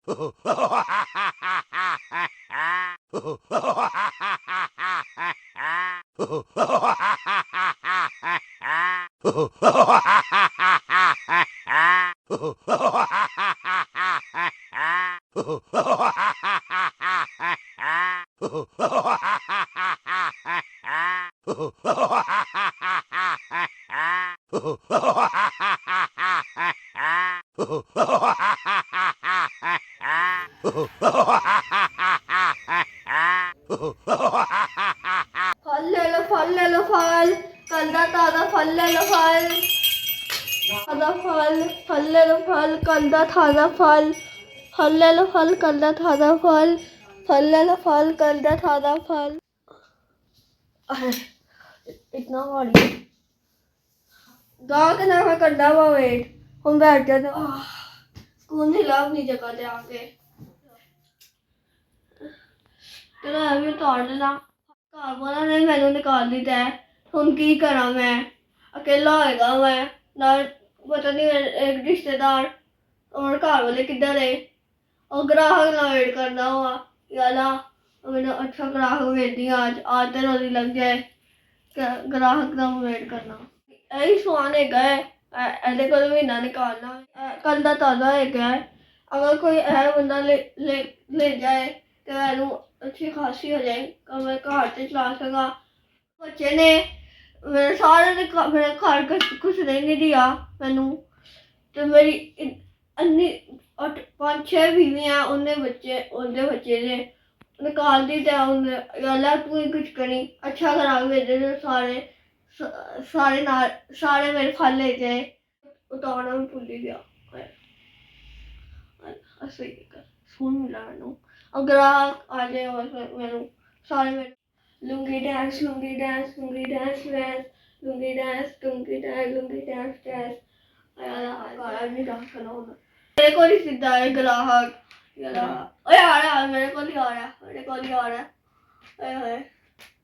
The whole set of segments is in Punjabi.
फल ले लो फल कल का ताजा फल ले लो फल ताजा फल ले लो फल कल का ताजा फल ले लो फल कल का ताजा फल ले लो फल कल का ताजा फल। इतना भारी गाँव के नाम करना हुआ वेट हम बैठ जाते स्कूल नहीं ला अपनी जगह पे आके तेरा अभी तोड़ देना घर वाला ने मैंने निकाल दी है हम की करा मैं अकेला होएगा मैं ना पता नहीं एक रिश्तेदार और घर वाले किधर है और ग्राहक ना वेट करना हुआ याला मैंने अच्छा ग्राहक भेज दिया आज तो रोजी लग जाए ग्राहक का वेट करना यही समान है गए ऐसे को महीना निकालना कल का ताज़ा है गया अगर कोई है बंदा ले जाए तो मैनू अच्छी खासी हो जाए मैं घर से चला सका बच्चे ने मेरे सारे ने मेरे घर कुछ नहीं दिया मैनू तो मेरी अन्नी 5-6 बीवियाँ उन्हें बच्चे ने निकाल दी तो उन्हें याला तू ही कुछ करी अच्छा करा भेजे तो सारे मेरे फल ले गए उतारना भी भूल ही गया ऐसे सुन मिला मैनू और ग्राहक आ जाए और मैनू सारे मेरे lungi dance lungi dance lungi dance dance lungi dance lungi dance lungi dance dance यार नहीं डांस करना होगा मेरे को नहीं सीधा है ग्राहक ओए आ रहा मेरे को नहीं आ रहा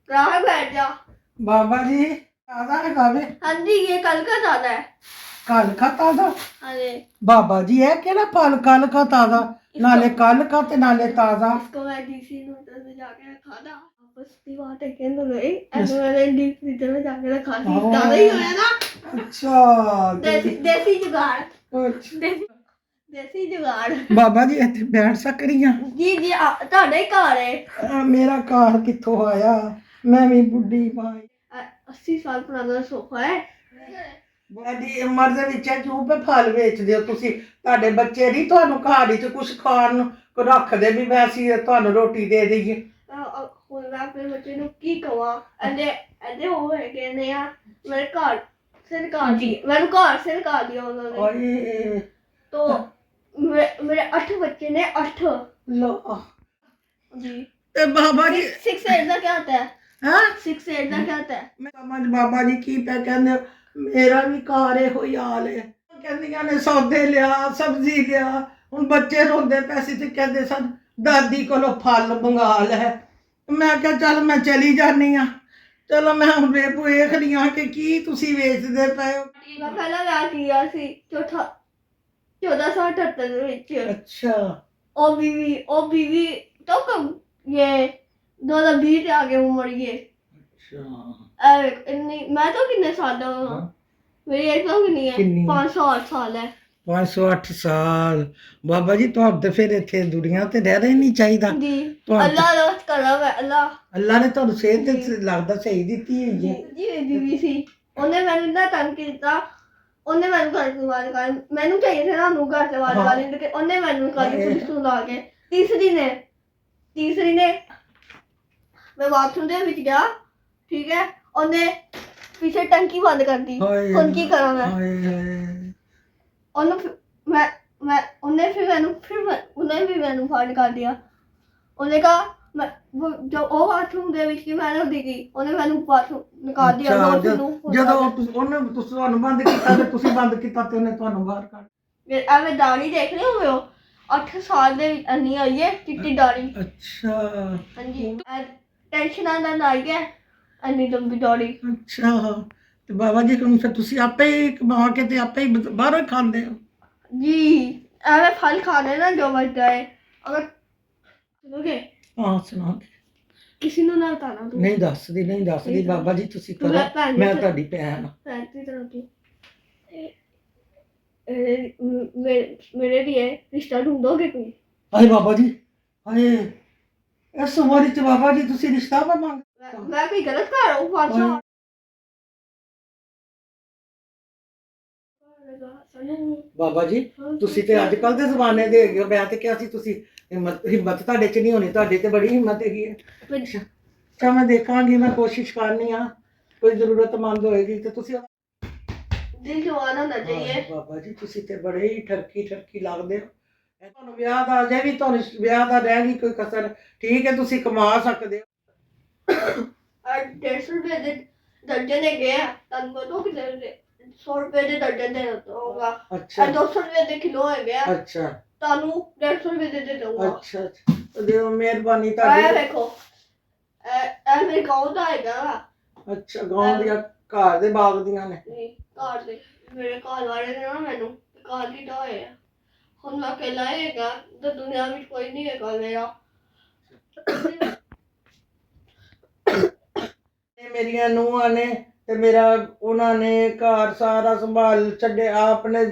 ग्राहक बैठ जा बाबा जी ताजा है कावे। हाँ जी ये कल का ताजा है कल का ताजा। हाँ जी बाबा जी है केड़ा फल कल का ताजा नाले कल का ते नाले ताजा। इसको मैं डीसी नोटर में जाके रखा था आपस की बात है कहने गई ऐसे मैंने डीप फ्रीजर में जाके रखा था ताजा ही होया ना। अच्छा देसी जुगाड़ देसी जुगाड़। बाबा जी इत्थे बैठ सकरीਆਂ जी ਤੁਹਾਡਾ ਹੀ ਘਰ ਹੈ। मेरा घर कित्थों आया मैं भी बुढ़ी भाई 80 साल पुराना सोफा है। ਬੜੀ ਉਮਰ ਦੇ ਵਿੱਚ ਕਿਉਂ ਪੇ ਫਲ ਵੇਚਦੇ ਹੋ ਤੁਸੀਂ ਤੁਹਾਡੇ ਬੱਚੇ ਨਹੀਂ ਤੁਹਾਨੂੰ ਘਰ ਵਿੱਚ ਕੁਝ ਖਾਣ ਨੂੰ ਰੱਖਦੇ ਵੀ ਵੈਸੀ ਤੁਹਾਨੂੰ ਰੋਟੀ ਦੇ ਦਈਏ। ਹੁਣ ਮੈਂ ਆਪਣੇ ਬੱਚੇ ਨੂੰ ਕੀ ਕਵਾਂ ਐਦੇ ਹੋਏ ਕਹਿੰਦੇ ਆ ਮੇਰੇ ਘਰ ਸਰਕਾਰ ਦੀ ਮੈਨੂੰ ਘਰ ਸਰਕਾਰ ਦੀ ਉਹਨਾਂ ਨੇ ਓਏ तो मेरे 8 बच्चे ने 8 लो जी ਤੇ ਬਾਬਾ ਜੀ 6-8 ਦਾ क्या होता है ਹਾਂ 6-8 ਦਾ क्या होता है ਮੈਂ ਸਮਝ ਬਾਬਾ ਜੀ ਕੀ ਪੈ ਕਹਿੰਦੇ ਮੇਰਾ ਵੀ ਘਰ ਇਹੋ ਹੀ ਹਾਲ ਹੈ ਕਹਿੰਦੀਆਂ ਨੇ ਸੌਦੇ ਲਿਆ ਸਬਜ਼ੀ ਲਿਆ ਹੁਣ ਬੱਚੇ ਰੋਂਦੇ ਪੈਸੇ ਤੇ ਕਹਿੰਦੇ ਸਨ ਦਾਦੀ ਕੋਲੋਂ ਫਲ ਮੰਗਾ ਲੈ ਮੈਂ ਕਿਹਾ ਚੱਲ ਮੈਂ ਚਲੀ ਜਾਨੀ ਆ ਚਲੋ ਮੈਂ ਹੁਣ ਵੇਖ ਰਹੀ ਹਾਂ ਕਿ ਕੀ ਤੁਸੀਂ ਵੇਚਦੇ ਪਏ ਹੋ। मैं पहला विआह किया सी 1478 ਦੇ ਵਿੱਚ ਅੱਛਾ ਉਹ बीवी तो कब ये 2020 ਤੇ ਆ ਕੇ ਉਮਰ ये ਅੱਛਾ इतनी मैं तो कितने साल का हूँ मेरी एज तो नहीं है 508 साल है 508 ਸਾਲ ਬਾਬਾ ਜੀ ਤੁਹਾਨੂੰ ਤੇ ਫਿਰ ਇੱਥੇ ਦੁਨੀਆ ਤੇ ਰਹਿਣਾ ਹੀ ਨਹੀਂ ਚਾਹੀਦਾ जी अल्लाह रस्त करम है ਅੱਲਾ ਨੇ ਤੁਹਾਨੂੰ ਸਿਹਤ ਤੇ ਲੱਗਦਾ ਸਹੀ ਦਿੱਤੀ ਹੋਈ ਹੈ जी बीवी सी ਉਹਨੇ ਮੈਨੂੰ ਇੰਨਾ ਤੰਗ ਕੀਤਾ ਉਹਨੇ ਮੈਨੂੰ ਘਰ ਤੋਂ ਬਾਹਰ ਕਰ ਮੈਨੂੰ ਚਾਹੀਏ ਸੀ ਨਾ ਨੂੰ ਘਰ ਤੋਂ ਬਾਹਰ ਵਾਲੀ ਤੇ ਉਹਨੇ ਮੈਨੂੰ ਕਾਲੀ ਪੁਲਿਸ ਨੂੰ ਲਾ ਕੇ ਤੀਸਰੀ ਨੇ ਮੈਂ ਬਾਥਰੂਮ ਦੇ ਵਿੱਚ ਗਿਆ ਠੀਕ ਹੈ ਉਹਨੇ ਪਿੱਛੇ ਟੰਕੀ ਬੰਦ ਕਰ ਦਿੱਤੀ ਹੁਣ ਕੀ ਕਰਾਂ ਮੈਂ ਉਹਨੂੰ ਮੈਂ ਉਹਨੇ ਵੀ ਮੈਨੂੰ ਫੜ ਕਰ ਦਿਆ ਉਹਨੇ ਕਹਾ ਮੈਂ ਜੋ ਉਹ ਬਾਥਰੂਮ ਦੇ ਵਿੱਚ ਕਿ ਮੈਂ ਉਹਦੀ ਗਈ ਉਹਨੇ ਮੈਨੂੰ ਬਾਥਰੂਮ ਨਿਕਾਲ ਦਿਆ ਜਦੋਂ ਉਹਨੇ ਤੁਹਾਨੂੰ ਬੰਦ ਕੀਤਾ ਤੇ ਤੁਸੀਂ ਬੰਦ ਕੀਤਾ ਤੇ ਉਹਨੇ ਤੁਹਾਨੂੰ ਬਾਹਰ ਕੱਢ ਐਵੇਂ ਦਾੜੀ ਦੇਖ ਰਹੇ ਹੋਵੇ ਉਹ 8 ਸਾਲ ਦੇ ਵਿੱਚ ਅੰਨੀ ਆਈ ਹੈ ਚਿੱਟੀ ਦਾੜੀ ਅੱਛਾ ਹਾਂਜੀ ਟੈਨਸ਼ਨਾਂ ਦਾ ਨਾਈ ਹੈ ਅੰਨੀ ਲੰਬੀ ਦਾੜੀ ਅੱਛਾ ਤੇ ਬਾਬਾ ਜੀ ਹੁਣ ਫਿਰ ਤੁਸੀਂ ਆਪੇ ਹੀ ਕਮਾ ਕੇ ਤੇ ਆਪੇ ਹੀ ਬਾਹਰੋਂ ਖਾਂਦੇ ਹੋ ਜੀ ਐਵੇਂ ਫਲ ਖਾਣੇ ਨਾ ਜੋ ਬਚ ਜਾਏ, ਅਗਰ ਸੁਣੋਗੇ ਹਾਂ ਸੁਣਾ। ਕਿਸੇ ਨੂੰ ਨਾ ਬਤਾਣਾ ਤੂੰ। ਨਹੀਂ ਦੱਸਦੀ, ਨਹੀਂ ਦੱਸਦੀ ਬਾਬਾ ਜੀ, ਤੁਸੀਂ ਕਰੋ, ਮੈਂ ਤੁਹਾਡੀ ਭੈਣ ਹਾਂ। ਮੇਰੇ लिए रिश्ता ढूंढोगे कोई? ਹਾਏ ਬਾਬਾ ਜੀ, ਹਾਏ ਇਸ ਉਮਰ ਵਿੱਚ ਬਾਬਾ ਜੀ ਤੁਸੀਂ ਰਿਸ਼ਤਾ ਵਾ ਮੰਗ। मैं कोई गलत कर रहा हूँ? बादशाह ਬਾਬਾ ਜੀ ਤੁਸੀਂ ਤੇ ਅੱਜ ਕੱਲ ਦੇ ਜ਼ਮਾਨੇ ਦੇ ਹੈਗੇ ਹੋ, ਮੈਂ ਤੇ ਕਿਹਾ ਸੀ ਤੁਸੀਂ ਹਿੰਮਤ ਤੁਹਾਡੇ ਚ ਨਹੀਂ ਹੋਣੀ, ਤੁਹਾਡੇ ਤੇ ਬੜੀ ਹਿੰਮਤ ਹੈਗੀ ਹੈ। ਅੱਛਾ ਮੈਂ ਦੇਖਾਂਗੀ, ਮੈਂ ਕੋਸ਼ਿਸ਼ ਕਰਨੀ ਆ, ਕੋਈ ਜ਼ਰੂਰਤਮੰਦ ਹੋਏਗੀ ਤੇ ਤੁਸੀਂ। दिल जवान होना चाहिए। ਬਾਬਾ ਜੀ ਤੁਸੀਂ ਤੇ ਬੜੇ ਹੀ ਠਰਕੀ ਲੱਗਦੇ ਹੋ। ਤੁਹਾਨੂੰ ਵਿਆਹ ਦਾ ਅਜੇ ਵੀ ਤੁਹਾਨੂੰ ਵਿਆਹ ਦਾ ਰਹਿ ਗਈ ਕੋਈ ਕਸਰ, ਠੀਕ ਹੈ ਤੁਸੀਂ ਕਮਾ ਸਕਦੇ ਹੋ। 150 रुपए ਦੇ ਦਰਜਨ ਹੈਗੇ ਆ, ਤੁਹਾਨੂੰ ਪਤਾ ਕਿ 100 ਰੁਪਏ ਦੇ ਦਰਜਨ ਦੇ ਹੋਗਾ। ਅੱਛਾ 200 ਰੁਪਏ ਦੇ ਕਿਲੋ ਹੈਗੇ ਆ, ਅੱਛਾ ਤੁਹਾਨੂੰ 150 ਰੁਪਏ ਦੇ ਦਊਂਗਾ। ਅੱਛਾ ਦਿਓ, ਮਿਹਰਬਾਨੀ ਇਹ ਤੁਹਾਡੀ। ਵੇਖੋ ਇਹ ਮੇਰੇ ਗਾਉਂ ਦਾ ਹੈਗਾ। ਅੱਛਾ ਗਾਉਂ ਦੀਆਂ ਘਰ ਦੇ ਬਾਗ ਦੀਆਂ ਨੇ? ਨਹੀਂ ਘਰ ਦੇ, ਮੇਰੇ ਘਰ ਵਾਲੇ ਨੇ ਨਾ ਮੈਨੂੰ ਘਰ ਦਿੱਤਾ ਹੋਇਆ। ਹੁਣ ਮੈਂ ਅਕੇਲਾ ਹੀ ਹੈਗਾ ਤੇ ਦੁਨੀਆ ਵਿੱਚ ਕੋਈ ਨਹੀਂ ਹੈਗਾ ਮੇਰਾ। ਮੇਰੀਆਂ ਨੂੰਹਾਂ ਨੇ ਤੇ ਮੇਰਾ ਉਹਨਾਂ ਨੇ ਘਰ ਸਾਰਾ ਸੰਭਾਲ ਛੱਡਿਆ, ਆਪਣੇ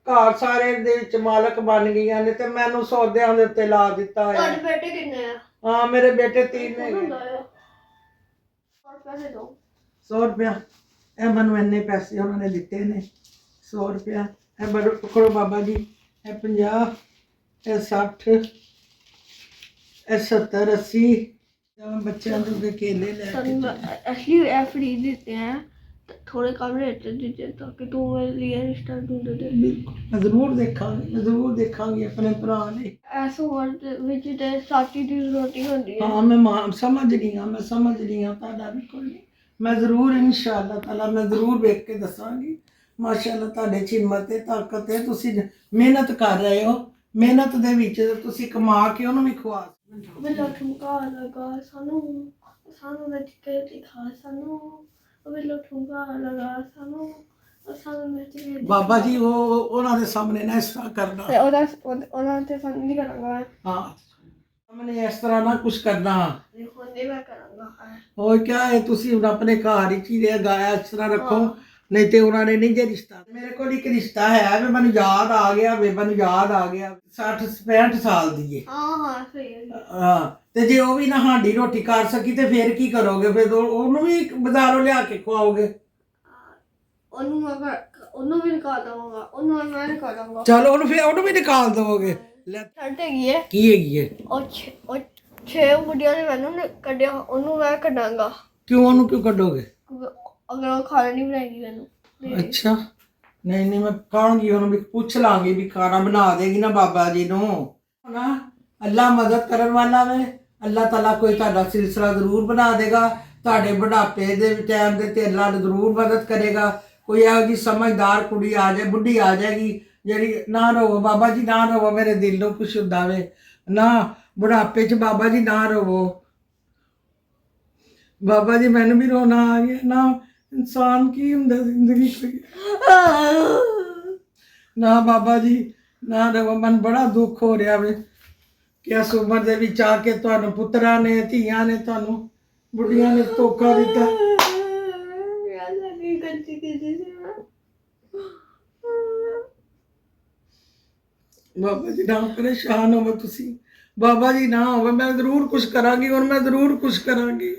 ਘਰ ਸਾਰੇ ਦੇ ਵਿੱਚ ਮਾਲਕ ਬਣ ਗਈਆਂ ਨੇ ਤੇ ਮੈਨੂੰ ਸੌਦਿਆਂ ਦੇ ਉੱਤੇ ਲਾ ਦਿੱਤਾ ਹੋਇਆ। ਤੁਹਾਡੇ ਬੇਟੇ ਕਿੰਨੇ ਆ? ਹਾਂ ਮੇਰੇ ਬੇਟੇ 3 ਨੇ। 100 ਰੁਪਇਆ ਇਹ ਮੈਨੂੰ ਇੰਨੇ ਪੈਸੇ ਉਹਨਾਂ ਨੇ ਦਿੱਤੇ ਨੇ। 100 ਰੁਪਇਆ ਇਹ ਬੜਾ ਪਕੜੋ ਬਾਬਾ ਜੀ, ਇਹ 50, ਇਹ 60, ਇਹ 70, 80। बच्चों के केले असली फ्री देते हैं, थोड़े कम रेट देते ताकि तू मेरे लिए रिश्ता ढूंढ दे। बिल्कुल मैं जरूर देखांगी अपने भरा ने। ऐसा वर्ड विच ते साथी दी जरूरत ही होती है। हाँ मैं समझ रही हूं ताड़ा भी कोई नहीं, मैं जरूर इंशाअल्लाह ताला मैं जरूर देख के दसांगी। माशाअल्लाह ताड़े च हिम्मत है, ताकत है, तुसी मेहनत कर रहे हो, मेहनत दे विच तुसी कमा के उन्होंने भी खुआ। बिल्ला ठुमका लगा सानू नच के दिखा सानू, बिल्ला ठुमका लगा सानू नच के। बाबा जी वो उन्हां दे सामने ना इस तरह करना ते ओदा ते फन नहीं करांगा। हां सामने इस तरह ना कुछ करना। देखो नहीं मैं करांगा। और क्या है तुसी हुन अपने घर ही रह गाया इस तरह रखो, नहीं तो उन्होंने नहीं जे रिश्ता। मेरे को एक रिश्ता है वे मैनू याद आ गया 60-65 साल दी है। हाँ सही है। हाँ ते जे वो भी ना हांडी रोटी कर सकी ते फिर की करोगे? फिर ओनू भी बाजारों लिया के खुआओगे? ओनू भी निकाल दूंगा, ओनू मैं निकाल दूंगा। चलो ओनू फिर ओनू भी निकाल दोगे। शर्ट हैगी है की हैगी है और 6 मुंडियां ने मैनू कड्डिया, ओनू मैं कड्डांगा। क्यों ओनू क्यों कड्डोगे? अगर वो खाना नहीं बनाएगी मैनू। अच्छा नहीं मैं कहांगी उन्होंने भी पूछ लांगी भी खाना बना देगी ना बाबा जी नू ना। अल्लाह मदद करन वाला वे, अल्लाह ताला कोई तुहाडा सिलसिला जरूर बना देगा, तुहाडे बुढ़ापे दे टाइम दे ते अल्लाह जरूर मदद करेगा। कोई इहो जी समझदार कुड़ी आ जाए, बुढ़ी आ जाएगी जेड़ी ना रोवो बाबा जी, ना रोवो, मेरे दिल नू कुछ हुंदा वे ना, बुढ़ापे च बाबा जी ना रोवो। बाबा जी मैनू भी रोना आ गया ना, इंसान की हुंदा जिंदगी ना बाबा जी ना रवो। मन बड़ा दुख हो रहा वे कि इस उम्र दे विच आके तुहानू पुत्तरां ने धीआं ने तुहानू बुढ़ियां ने धोखा दिता। बाबा जी ना परेशान हो तुसी, बाबा जी ना हो, मैं जरूर कुछ करांगी और मैं जरूर कुछ करांगी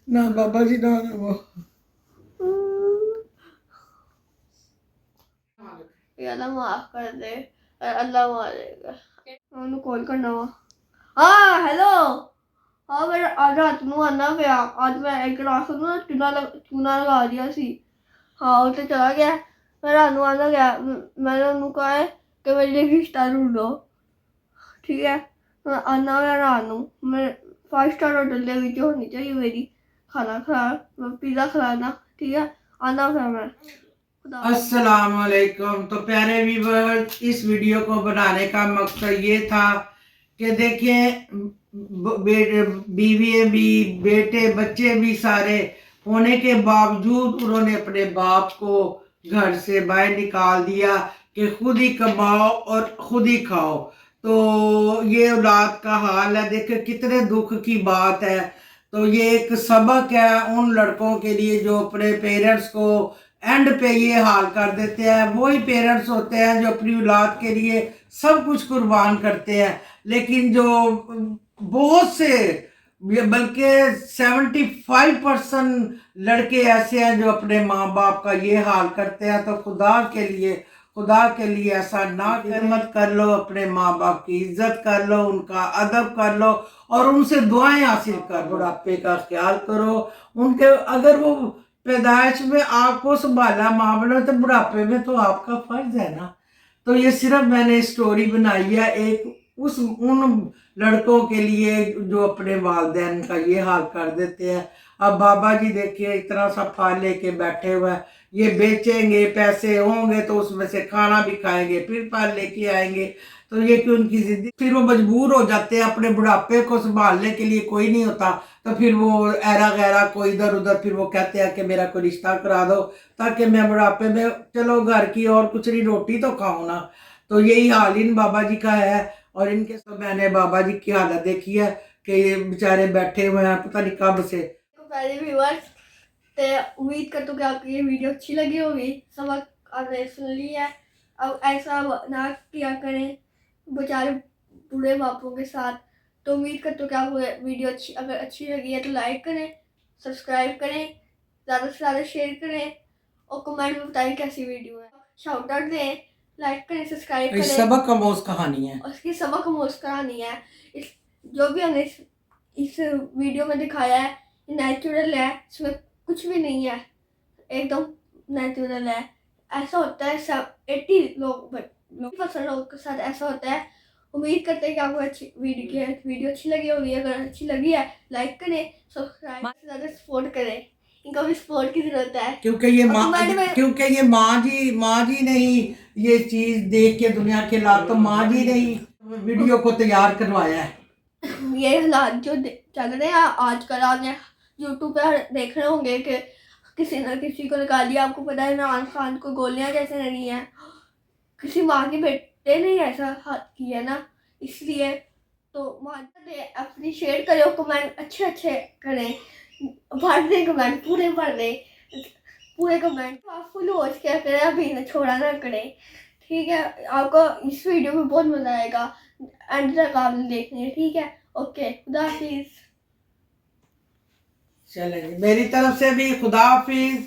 ना बाबा जी ना रवो। अल्लाह माफ कर दे, अल्लाह मारेगा। उन्हें कॉल करना वा। हाँ हेलो, हाँ मेरा आज रात नू आना पिया, आज मैं एक गिलास ना चूना लगा दिया सी। हाँ वो तो चला गया, मैं रात नू आना गया, मैंने उन्होंने कहा है कि मेरे लिए रिश्ता ढूंढो, ठीक है? मैं आना गया रात नू, मैं 5 स्टार होटल दे विच होनी चाहिए मेरी, खाना खिला पिज़्ज़ा खिलाना, ठीक है? आना फिर मैं। अस्सलाम वालेकुम। तो प्यारे व्यूअर्स, इस वीडियो को बनाने का मकसद ये था कि देखें बीवी भी, बेटे बच्चे भी सारे होने के बावजूद उन्होंने अपने बाप को घर से बाहर निकाल दिया। کہ خود ہی کماؤ اور خود ہی کھاؤ. تو یہ اولاد کا حال ہے. دیکھیں کتنے دکھ کی بات ہے. تو یہ ایک سبق ہے ان لڑکوں کے لیے جو اپنے پیرنٹس کو اینڈ پہ یہ حال کر دیتے ہیں. وہی پیرنٹس ہوتے ہیں جو اپنی اولاد کے لیے سب کچھ قربان کرتے ہیں. لیکن جو بہت سے بلکہ 75% لڑکے ایسے ہیں جو اپنے ماں باپ کا یہ حال کرتے ہیں. تو خدا کے لیے ایسا نہ خدمت کر لو, اپنے ماں باپ کی عزت کر لو, ان کا ادب کر لو اور ان سے دعائیں حاصل کر لو. بڑھاپے کا خیال کرو. ان کے اگر وہ پیدائش میں آپ کو سنبھالا ماں بنا تو بڑھاپے میں تو آپ کا فرض ہے نا. تو یہ صرف میں نے اسٹوری بنائی ہے ایک ان لڑکوں کے لیے جو اپنے والدین کا یہ حال کر دیتے ہیں. اب بابا جی دیکھیے اتنا سا پھل لے کے بیٹھے ہوئے ہیں. یہ بیچیں گے, پیسے ہوں گے تو اس میں سے کھانا بھی کھائیں گے, پھر پھل لے کے آئیں گے. تو یہ کہ ان کی زندگی, پھر وہ مجبور ہو جاتے ہیں. اپنے بڑھاپے کو سنبھالنے کے لیے کوئی نہیں ہوتا تو پھر وہ ایرا غیرہ کوئی ادھر ادھر, پھر وہ کہتے ہیں کہ میرا کوئی رشتہ کرا دو تاکہ میں بڑھاپے میں چلو گھر کی اور کچھ نہیں روٹی تو کھاؤں نا. تو یہی حال ان بابا جی کا ہے. اور ان کے سب میں نے بابا جی کی حالت دیکھی ہے کہ یہ بیچارے بیٹھے ہوئے ہیں پتہ نہیں کب سے. پہلے ویورس تو امید کرتا ہوں کہ آپ کو یہ ویڈیو اچھی لگی ہوگی. سبق آپ نے سن لی ہے. اب ایسا نہ کیا کریں بیچارے بوڑھے باپوں کے ساتھ. تو امید کرتا ہوں کہ آپ کو ویڈیو اگر اچھی لگی ہے تو لائک کریں, سبسکرائب کریں, زیادہ سے زیادہ شیئر کریں اور کمنٹ میں بتائیں کیسی ویڈیو ہے. شاؤٹ آؤٹ دیں, لائک کریں, سبسکرائب کریں. سبق آموز کہانی ہے. اس کی سبق آموز کہانی ہے. جو بھی ہم نے اس ویڈیو میں دکھایا ہے یہ نیچرل ہے, اس میں کچھ بھی نہیں ہے, ایک دم نیچرل ہے. ایسا ہوتا ہے 80% لوگوں کے ساتھ ایسا ہوتا ہے. امید کرتے ہیں کہ آپ کو اچھی ویڈیو اچھی لگی ہوگی. اگر اچھی لگی ہے لائک کریں, سبسکرائب سے زیادہ سپورٹ کریں. ان کو بھی سپورٹ کی ضرورت ہے کیونکہ یہ ماں جی نے ہی یہ چیز دیکھ کے دنیا کے حالات, تو ماں جی نے ہی ویڈیو کو تیار کروایا ہے. یہ حالات جو چل رہے ہیں آج کل, آپ نے یوٹیوب پہ دیکھ رہے ہوں گے کہ کسی نہ کسی کو نکال دیا. آپ کو پتا ہے عمران خان کو گولیاں کیسے لگی ہیں, کسی ماں کے بیٹے نے ایسا کیا نا. اس لیے تو اپنی شیئر کریں اور کمنٹ اچھے کریں, بھر دیں کمنٹ, پورے کمنٹ آپ فل واچ کیا کریں, ابھی نہ چھوڑا نہ کریں. ٹھیک ہے, آپ کو اس ویڈیو میں بہت مزہ آئے گا. اینڈ تک آپ نے دیکھنی ہے. ٹھیک ہے, اوکے, خدا حافظ. چلیں جی, میری طرف سے بھی خدا حافظ.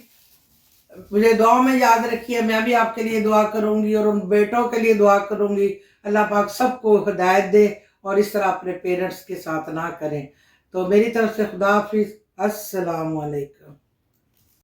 مجھے دعا میں یاد رکھیے, میں بھی آپ کے لیے دعا کروں گی اور ان بیٹوں کے لیے دعا کروں گی. اللہ پاک سب کو ہدایت دے اور اس طرح اپنے پیرنٹس کے ساتھ نہ کریں. تو میری طرف سے خدا حافظ. السلام علیکم.